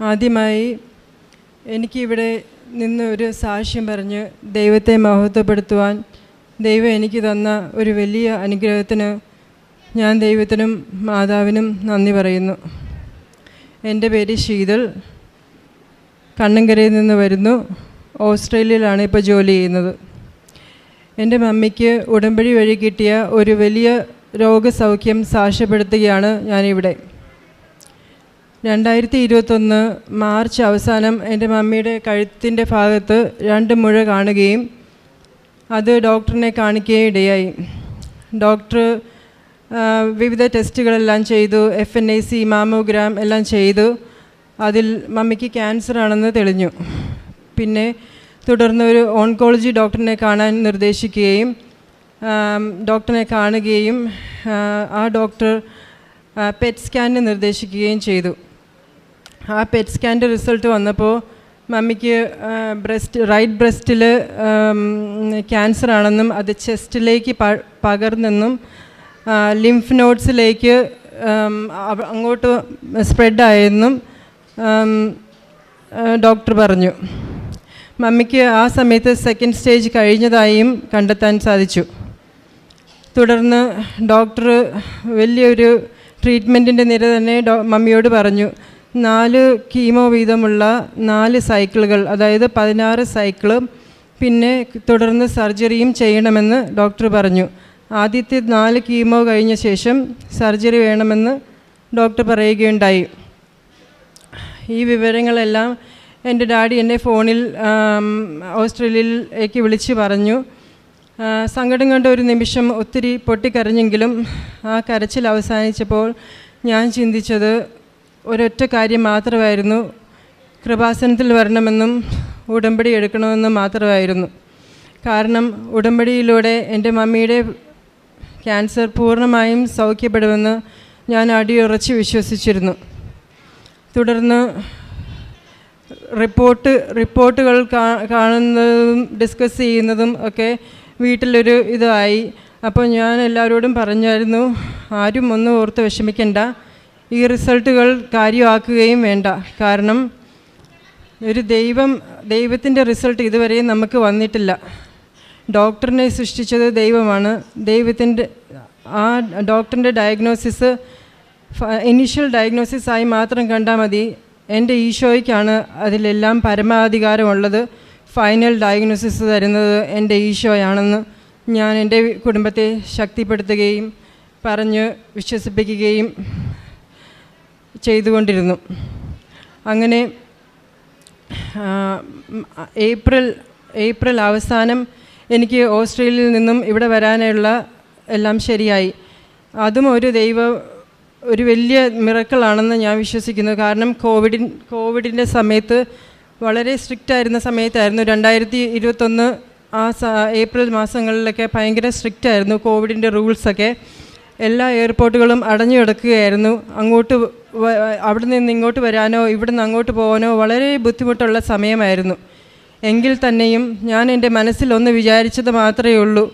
ആദ്യമായി എനിക്കിവിടെ നിന്ന് ഒരു സാക്ഷ്യം പറഞ്ഞ് ദൈവത്തെ മഹത്വപ്പെടുത്തുവാൻ ദൈവം എനിക്ക് തന്ന ഒരു വലിയ അനുഗ്രഹത്തിന് ഞാൻ ദൈവത്തിനും മാതാവിനും നന്ദി പറയുന്നു. എൻ്റെ പേര് ശീതൾ, കണ്ണങ്കരയിൽ നിന്ന് വരുന്നു. ഓസ്ട്രേലിയയിലാണ് ഇപ്പോൾ ജോലി ചെയ്യുന്നത്. എൻ്റെ മമ്മിക്ക് ഉടമ്പടി വഴി കിട്ടിയ ഒരു വലിയ രോഗസൗഖ്യം സാക്ഷ്യപ്പെടുത്തുകയാണ് ഞാനിവിടെ. 2021 മാർച്ച് അവസാനം എൻ്റെ മമ്മിയുടെ കഴുത്തിൻ്റെ ഭാഗത്ത് 2 മുഴ കാണുകയും അത് ഡോക്ടറിനെ കാണിക്കുകയും ഇടയായി. ഡോക്ടർ വിവിധ ടെസ്റ്റുകളെല്ലാം ചെയ്തു, FNAC, മാമോഗ്രാം എല്ലാം ചെയ്തു. അതിൽ മമ്മിക്ക് ക്യാൻസർ ആണെന്ന് തെളിഞ്ഞു. പിന്നെ തുടർന്ന് ഒരു ഓൺകോളജി ഡോക്ടറിനെ കാണാൻ നിർദ്ദേശിക്കുകയും ഡോക്ടറിനെ കാണുകയും ആ ഡോക്ടർ പെറ്റ് സ്കാനിന് നിർദ്ദേശിക്കുകയും ചെയ്തു. ആ പെറ്റ് സ്കാൻ്റെ റിസൾട്ട് വന്നപ്പോൾ മമ്മിക്ക് റൈറ്റ് ബ്രസ്റ്റിൽ ക്യാൻസർ ആണെന്നും അത് ചെസ്റ്റിലേക്ക് പകർന്നെന്നും ലിംഫ് നോഡ്സിലേക്ക് അങ്ങോട്ട് സ്പ്രെഡായെന്നും ഡോക്ടർ പറഞ്ഞു. മമ്മിക്ക് ആ സമയത്ത് 2nd സ്റ്റേജ് കഴിഞ്ഞതായും കണ്ടെത്താൻ സാധിച്ചു. തുടർന്ന് ഡോക്ടർ വലിയൊരു ട്രീറ്റ്മെൻറ്റിൻ്റെ നിര തന്നെ മമ്മിയോട് പറഞ്ഞു. 4 കീമോ വീതമുള്ള 4 സൈക്കിളുകൾ, അതായത് 16 സൈക്കിളും പിന്നെ തുടർന്ന് സർജറിയും ചെയ്യണമെന്ന് ഡോക്ടർ പറഞ്ഞു. ആദ്യത്തെ 4 കീമോ കഴിഞ്ഞ ശേഷം സർജറി വേണമെന്ന് ഡോക്ടർ പറയുകയുണ്ടായി. ഈ വിവരങ്ങളെല്ലാം എൻ്റെ ഡാഡി എന്നെ ഫോണിൽ ഓസ്ട്രേലിയയിലേക്ക് വിളിച്ച് പറഞ്ഞു. സങ്കടം കണ്ട ഒരു നിമിഷം ഒത്തിരി പൊട്ടിക്കരഞ്ഞെങ്കിലും ആ കരച്ചിൽ അവസാനിച്ചപ്പോൾ ഞാൻ ചിന്തിച്ചത് ഒരൊറ്റ കാര്യം മാത്രമായിരുന്നു. കൃപാസനത്തിൽ വരണമെന്നും ഉടമ്പടി എടുക്കണമെന്നും മാത്രമായിരുന്നു. കാരണം ഉടമ്പടിയിലൂടെ എൻ്റെ മമ്മിയുടെ ക്യാൻസർ പൂർണ്ണമായും സൗഖ്യപ്പെടുമെന്ന് ഞാൻ അടിയുറച്ച് വിശ്വസിച്ചിരുന്നു. തുടർന്ന് റിപ്പോർട്ടുകൾ കാണുന്നതും ഡിസ്കസ് ചെയ്യുന്നതും ഒക്കെ വീട്ടിലൊരു ഇതായി. അപ്പോൾ ഞാൻ എല്ലാവരോടും പറഞ്ഞായിരുന്നു, ആരും ഒന്നും ഓർത്ത് വിഷമിക്കണ്ട, ഈ റിസൾട്ടുകൾ കാര്യമാക്കുകയും വേണ്ട. കാരണം ഒരു ദൈവത്തിൻ്റെ റിസൾട്ട് ഇതുവരെ നമുക്ക് വന്നിട്ടില്ല. ഡോക്ടറിനെ സൃഷ്ടിച്ചത് ദൈവമാണ്. ആ ഡോക്ടറിൻ്റെ ഡയഗ്നോസിസ് ഇനീഷ്യൽ ഡയഗ്നോസിസായി മാത്രം കണ്ടാൽ മതി. എൻ്റെ ഈശോയ്ക്കാണ് അതിലെല്ലാം പരമാധികാരമുള്ളത്. ഫൈനൽ ഡയഗ്നോസിസ് തരുന്നത് എൻ്റെ ഈശോയാണെന്ന് ഞാൻ എൻ്റെ കുടുംബത്തെ ശക്തിപ്പെടുത്തുകയും പറഞ്ഞ് വിശ്വസിപ്പിക്കുകയും ചെയ്തുകൊണ്ടിരുന്നു. അങ്ങനെ ഏപ്രിൽ അവസാനം എനിക്ക് ഓസ്ട്രേലിയയിൽ നിന്നും ഇവിടെ വരാനുള്ള എല്ലാം ശരിയായി. അതും ഒരു വലിയ മിറക്കിളാണെന്ന് ഞാൻ വിശ്വസിക്കുന്നു. കാരണം കോവിഡിൻ്റെ സമയത്ത് വളരെ സ്ട്രിക്റ്റ് ആയിരുന്ന സമയത്തായിരുന്നു. 2021 ഏപ്രിൽ മാസങ്ങളിലൊക്കെ ഭയങ്കര സ്ട്രിക്റ്റ് ആയിരുന്നു കോവിഡിൻ്റെ റൂൾസൊക്കെ. എല്ലാ എയർപോർട്ടുകളും അടഞ്ഞു കിടക്കുകയായിരുന്നു. അവിടെ നിന്ന് ഇങ്ങോട്ട് വരാനോ ഇവിടെ നിന്ന് അങ്ങോട്ട് പോകാനോ വളരെ ബുദ്ധിമുട്ടുള്ള സമയമായിരുന്നു. എങ്കിൽ തന്നെയും ഞാൻ എൻ്റെ മനസ്സിലൊന്ന് വിചാരിച്ചത് മാത്രമേ ഉള്ളൂ,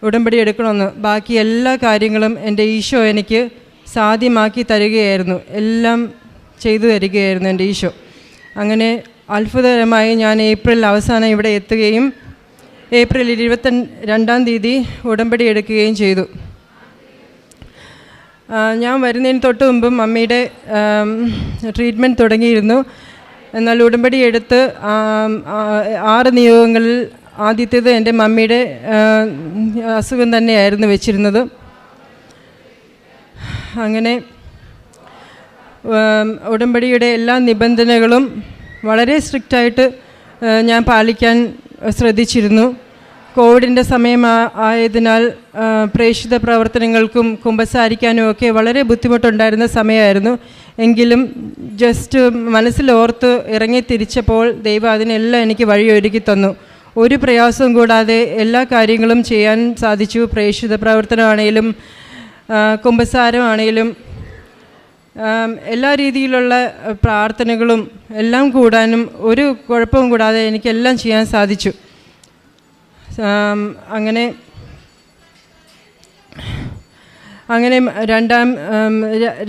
ഉടമ്പടി എടുക്കണമെന്ന്. ബാക്കി എല്ലാ കാര്യങ്ങളും എൻ്റെ ഈശോ എനിക്ക് സാധ്യമാക്കി തരികയായിരുന്നു, എല്ലാം ചെയ്തു തരികയായിരുന്നു എൻ്റെ ഈശോ. അങ്ങനെ അത്ഭുതകരമായി ഞാൻ ഏപ്രിൽ അവസാനം ഇവിടെ എത്തുകയും ഏപ്രിൽ 22-ാം തീയതി ഉടമ്പടി എടുക്കുകയും ചെയ്തു. ഞാൻ വരുന്നതിന് തൊട്ട് മുമ്പ് മമ്മിയുടെ ട്രീറ്റ്മെൻറ്റ് തുടങ്ങിയിരുന്നു. എന്നാൽ ഉടമ്പടി എടുത്ത് 6 നിയോഗങ്ങളിൽ ആദ്യത്തേത് എൻ്റെ മമ്മിയുടെ അസുഖം തന്നെയായിരുന്നു വെച്ചിരുന്നത്. അങ്ങനെ ഉടമ്പടിയുടെ എല്ലാ നിബന്ധനകളും വളരെ സ്ട്രിക്റ്റായിട്ട് ഞാൻ പാലിക്കാൻ ശ്രദ്ധിച്ചിരുന്നു. കോവിഡിൻ്റെ സമയം ആയതിനാൽ പ്രേക്ഷിത പ്രവർത്തനങ്ങൾക്കും കുമ്പസാരിക്കാനും ഒക്കെ വളരെ ബുദ്ധിമുട്ടുണ്ടായിരുന്ന സമയമായിരുന്നു. എങ്കിലും ജസ്റ്റ് മനസ്സിലോർത്ത് ഇറങ്ങി തിരിച്ചപ്പോൾ ദൈവം അതിനെല്ലാം എനിക്ക് വഴിയൊരുക്കി തന്നു. ഒരു പ്രയാസവും കൂടാതെ എല്ലാ കാര്യങ്ങളും ചെയ്യാൻ സാധിച്ചു. പ്രേക്ഷിത പ്രവർത്തനമാണെങ്കിലും കുമ്പസാരമാണെങ്കിലും എല്ലാ രീതിയിലുള്ള പ്രാർത്ഥനകളും എല്ലാം കൂടാനും ഒരു കുഴപ്പവും കൂടാതെ എനിക്കെല്ലാം ചെയ്യാൻ സാധിച്ചു. അങ്ങനെ അങ്ങനെ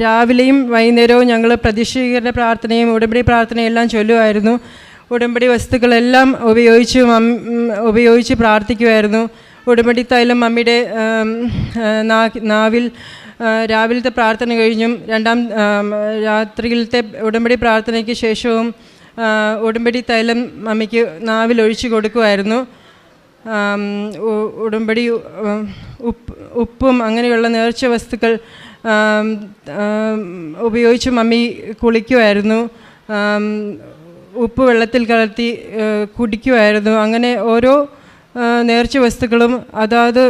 രാവിലെയും വൈകുന്നേരവും ഞങ്ങൾ പ്രതിഷ്ഠീകരണ പ്രാർത്ഥനയും ഉടമ്പടി പ്രാർത്ഥനയും എല്ലാം ചൊല്ലുമായിരുന്നു. ഉടമ്പടി വസ്തുക്കളെല്ലാം ഉപയോഗിച്ച് പ്രാർത്ഥിക്കുമായിരുന്നു. ഉടമ്പടി തൈലം മമ്മിയുടെ നാവിൽ രാവിലത്തെ പ്രാർത്ഥന കഴിഞ്ഞും രാത്രിയിലത്തെ ഉടമ്പടി പ്രാർത്ഥനയ്ക്ക് ശേഷവും ഉടമ്പടി തൈലം മമ്മിക്ക് നാവിൽ ഒഴിച്ചു കൊടുക്കുമായിരുന്നു. ഉടമ്പടി ഉപ്പും അങ്ങനെയുള്ള നേർച്ച വസ്തുക്കൾ ഉപയോഗിച്ച് മമ്മി കുളിക്കുമായിരുന്നു. ഉപ്പ് വെള്ളത്തിൽ കലർത്തി കുടിക്കുമായിരുന്നു. അങ്ങനെ ഓരോ നേർച്ച വസ്തുക്കളും അതാത്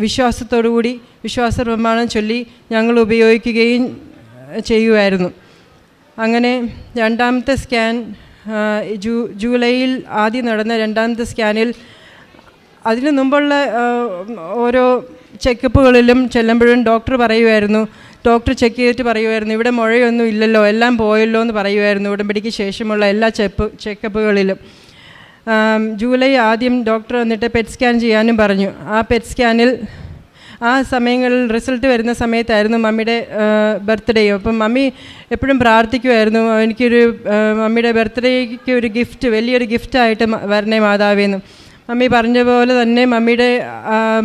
വിശ്വാസത്തോടുകൂടി വിശ്വാസ പ്രമാണം ചൊല്ലി ഞങ്ങൾ ഉപയോഗിക്കുകയും ചെയ്യുമായിരുന്നു. അങ്ങനെ രണ്ടാമത്തെ സ്കാൻ ജൂലൈയിൽ ആദ്യം നടന്ന രണ്ടാമത്തെ സ്കാനിൽ അതിനു മുമ്പുള്ള ഓരോ ചെക്കപ്പുകളിലും ചെല്ലുമ്പോഴും ഡോക്ടർ ചെക്ക് ചെയ്തിട്ട് പറയുമായിരുന്നു ഇവിടെ മുഴയൊന്നും ഇല്ലല്ലോ, എല്ലാം പോയല്ലോ എന്ന് പറയുമായിരുന്നു ഉടമ്പടിക്ക് ശേഷമുള്ള എല്ലാ ചെക്കപ്പുകളിലും. ജൂലൈ ആദ്യം ഡോക്ടർ വന്നിട്ട് പെറ്റ് സ്കാൻ ചെയ്യാനും പറഞ്ഞു. ആ പെറ്റ് സ്കാനിൽ ആ സമയങ്ങളിൽ റിസൾട്ട് വരുന്ന സമയത്തായിരുന്നു മമ്മിയുടെ ബർത്ത്ഡേയും. അപ്പം മമ്മി എപ്പോഴും പ്രാർത്ഥിക്കുമായിരുന്നു മമ്മിയുടെ ബർത്ത്ഡേക്ക് ഒരു ഗിഫ്റ്റ്, വലിയൊരു ഗിഫ്റ്റായിട്ട് വരണേ മാതാവേന്ന്. മമ്മി പറഞ്ഞ പോലെ തന്നെ മമ്മിയുടെ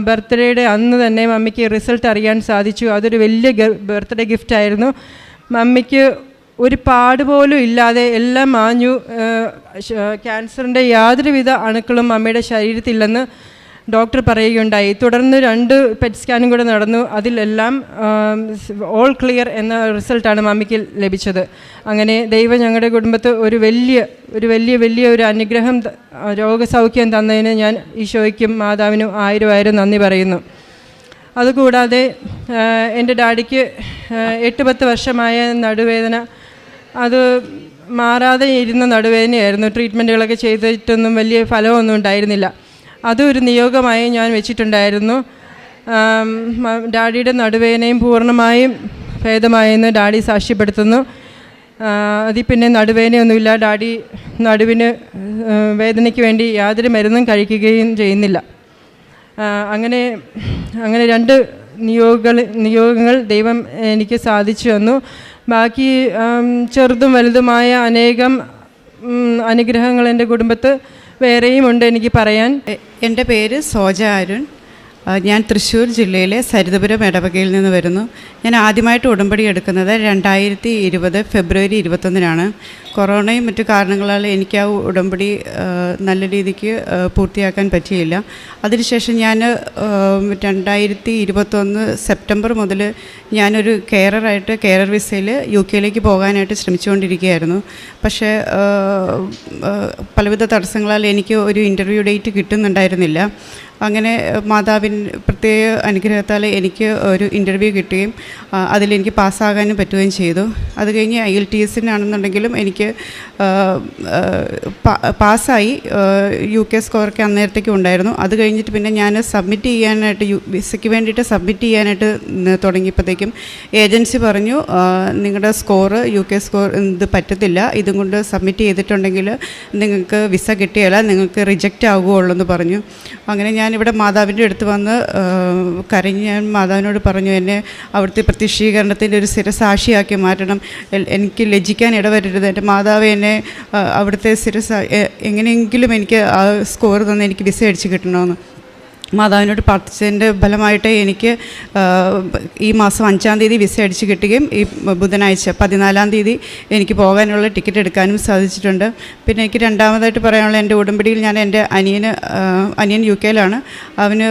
ബർത്ത്ഡേയുടെ അന്ന് തന്നെ മമ്മിക്ക് റിസൾട്ട് അറിയാൻ സാധിച്ചു. അതൊരു വലിയ ബർത്ത്ഡേ ഗിഫ്റ്റായിരുന്നു. മമ്മിക്ക് ഒരു പാടുപോലും ഇല്ലാതെ എല്ലാം മാഞ്ഞു. ക്യാൻസറിൻ്റെ യാതൊരുവിധ അണുക്കളും മമ്മിയുടെ ശരീരത്തില്ലെന്ന് ഡോക്ടർ പറയുകയുണ്ടായി. തുടർന്ന് 2 പെറ്റ് സ്കാനും കൂടെ നടന്നു. അതിലെല്ലാം ഓൾ ക്ലിയർ എന്ന റിസൾട്ടാണ് മമ്മിക്ക് ലഭിച്ചത്. അങ്ങനെ ദൈവം ഞങ്ങളുടെ കുടുംബത്ത് ഒരു വലിയ ഒരു അനുഗ്രഹം, രോഗസൗഖ്യം തന്നതിന് ഞാൻ ഈശോയ്ക്കും മാതാവിനും 1000 നന്ദി പറയുന്നു. അതുകൂടാതെ എൻ്റെ ഡാഡിക്ക് 8-10 വർഷമായ നടുവേദന, അത് മാറാതെ ഇരുന്ന നടുവേദനയായിരുന്നു. ട്രീറ്റ്മെൻറ്റുകളൊക്കെ ചെയ്തിട്ടൊന്നും വലിയ ഫലമൊന്നും ഉണ്ടായിരുന്നില്ല. അതൊരു നിയോഗമായി ഞാൻ വെച്ചിട്ടുണ്ടായിരുന്നു. ഡാഡിയുടെ നടുവേദനയും പൂർണ്ണമായും ഭേദമായെന്ന് ഡാഡി സാക്ഷ്യപ്പെടുത്തുന്നു. അതിൽ പിന്നെ നടുവേദനയൊന്നുമില്ല. ഡാഡി നടുവിന് വേദനയ്ക്ക് വേണ്ടി യാതൊരു മരുന്നും കഴിക്കുകയും ചെയ്യുന്നില്ല. അങ്ങനെ 2 നിയോഗങ്ങൾ ദൈവം എനിക്ക് സാധിച്ചു തന്നു. ബാക്കി ചെറുതും വലുതുമായ അനേകം അനുഗ്രഹങ്ങൾ എൻ്റെ കുടുംബത്ത് വേറെയും ഉണ്ട് എനിക്ക് പറയാൻ. എൻ്റെ പേര് സോജ അരുൺ. ഞാൻ തൃശ്ശൂർ ജില്ലയിലെ സരിതപുരം ഇടവകയിൽ നിന്ന് വരുന്നു. ഞാൻ ആദ്യമായിട്ട് ഉടമ്പടി എടുക്കുന്നത് 2020 ഫെബ്രുവരി 21 കൊറോണയും മറ്റു കാരണങ്ങളാൽ എനിക്ക് ആ ഉടമ്പടി നല്ല രീതിക്ക് പൂർത്തിയാക്കാൻ പറ്റിയില്ല. അതിനുശേഷം ഞാൻ 2021 സെപ്റ്റംബർ മുതൽ ഞാനൊരു കെയർ വിസയിൽ UK പോകാനായിട്ട് ശ്രമിച്ചുകൊണ്ടിരിക്കുകയായിരുന്നു. പക്ഷേ പലവിധ തടസ്സങ്ങളാൽ എനിക്ക് ഒരു ഇൻ്റർവ്യൂ ഡേറ്റ് കിട്ടുന്നുണ്ടായിരുന്നില്ല. അങ്ങനെ മാതാവിൻ പ്രത്യേക അനുഗ്രഹത്താൽ എനിക്ക് ഒരു ഇൻ്റർവ്യൂ കിട്ടുകയും അതിലെനിക്ക് പാസ്സാകാനും പറ്റുകയും ചെയ്തു. അത് കഴിഞ്ഞ് IELTS-നാണെന്നുണ്ടെങ്കിലും എനിക്ക് പാസ്സായി. UK സ്കോറൊക്കെ അന്നേരത്തേക്ക് ഉണ്ടായിരുന്നു. അത് കഴിഞ്ഞിട്ട് പിന്നെ ഞാൻ സബ്മിറ്റ് ചെയ്യാനായിട്ട് വിസയ്ക്ക് വേണ്ടിയിട്ട് സബ്മിറ്റ് ചെയ്യാനായിട്ട് തുടങ്ങിയപ്പോഴത്തേക്കും ഏജൻസി പറഞ്ഞു നിങ്ങളുടെ സ്കോറ് UK സ്കോർ ഇത് പറ്റത്തില്ല, ഇതും കൊണ്ട് സബ്മിറ്റ് ചെയ്തിട്ടുണ്ടെങ്കിൽ നിങ്ങൾക്ക് വിസ കിട്ടിയല്ല, നിങ്ങൾക്ക് റിജക്റ്റ് ആകുകയുള്ളൂ എന്ന് പറഞ്ഞു. അങ്ങനെ ഞാനിവിടെ മാതാവിൻ്റെ അടുത്ത് വന്ന് കരഞ്ഞ് ഞാൻ മാതാവിനോട് പറഞ്ഞു എന്നെ അവിടുത്തെ പ്രത്യക്ഷീകരണത്തിൻ്റെ ഒരു സ്ഥിരസാക്ഷിയാക്കി മാറ്റണം, എനിക്ക് ലജ്ജിക്കാൻ ഇടവരരുത്, എൻ്റെ മാതാവ് എന്നെ അവിടുത്തെ എങ്ങനെയെങ്കിലും എനിക്ക് ആ സ്കോർ തന്ന് എനിക്ക് വിസ അടിച്ച് കിട്ടണമെന്ന് മാതാവിനോട് പ്രാർത്ഥിച്ചതിൻ്റെ ഫലമായിട്ട് എനിക്ക് ഈ മാസം 5-ാം തീയതി വിസ അടിച്ച് കിട്ടുകയും ഈ ബുധനാഴ്ച 14-ാം തീയതി എനിക്ക് പോകാനുള്ള ടിക്കറ്റ് എടുക്കാനും സാധിച്ചിട്ടുണ്ട്. പിന്നെ എനിക്ക് രണ്ടാമതായിട്ട് പറയാനുള്ള എൻ്റെ ഉടമ്പടിയിൽ ഞാൻ എൻ്റെ അനിയൻ UK-ലാണ്. അവന്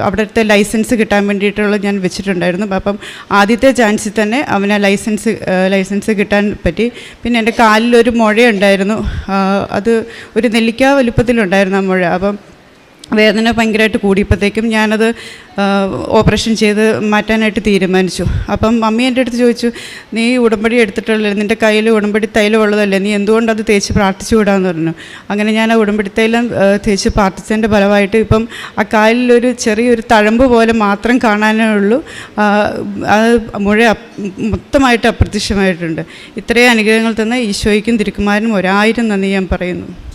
അവിടുത്തെ ലൈസൻസ് കിട്ടാൻ വേണ്ടിയിട്ടുള്ള ഞാൻ വെച്ചിട്ടുണ്ടായിരുന്നു. അപ്പം ആദ്യത്തെ ചാൻസിൽ തന്നെ അവന് ലൈസൻസ് കിട്ടാൻ പറ്റി. പിന്നെ എൻ്റെ കാലിലൊരു മുഴയുണ്ടായിരുന്നു, അത് ഒരു നെല്ലിക്ക വലുപ്പത്തിലുണ്ടായിരുന്നു ആ മുഴ. അപ്പം വേദന ഭയങ്കരമായിട്ട് കൂടിയപ്പോഴത്തേക്കും ഞാനത് ഓപ്പറേഷൻ ചെയ്ത് മാറ്റാനായിട്ട് തീരുമാനിച്ചു. അപ്പം മമ്മി എൻ്റെ അടുത്ത് ചോദിച്ചു, നീ ഉടമ്പടി എടുത്തിട്ടുള്ളല്ലേ, നിൻ്റെ കയ്യിൽ ഉടമ്പടി തൈലം ഉള്ളതല്ലേ, നീ എന്തുകൊണ്ടത് തേച്ച് പ്രാർത്ഥിച്ചു വിടാമെന്ന് പറഞ്ഞു. അങ്ങനെ ഞാൻ ആ ഉടമ്പടി തൈലം തേച്ച് പ്രാർത്ഥിച്ചതിൻ്റെ ഫലമായിട്ട് ഇപ്പം ആ കാലിലൊരു ചെറിയൊരു തഴമ്പ് പോലെ മാത്രം കാണാനേ ഉള്ളൂ, അത് മുഴ മൊത്തമായിട്ട് അപ്രത്യക്ഷമായിട്ടുണ്ട്. ഇത്രയും അനുഗ്രഹങ്ങൾ തന്ന ഈശോയ്ക്കും തിരുക്കുമാരനും 1000 നന്ദി ഞാൻ പറയുന്നു.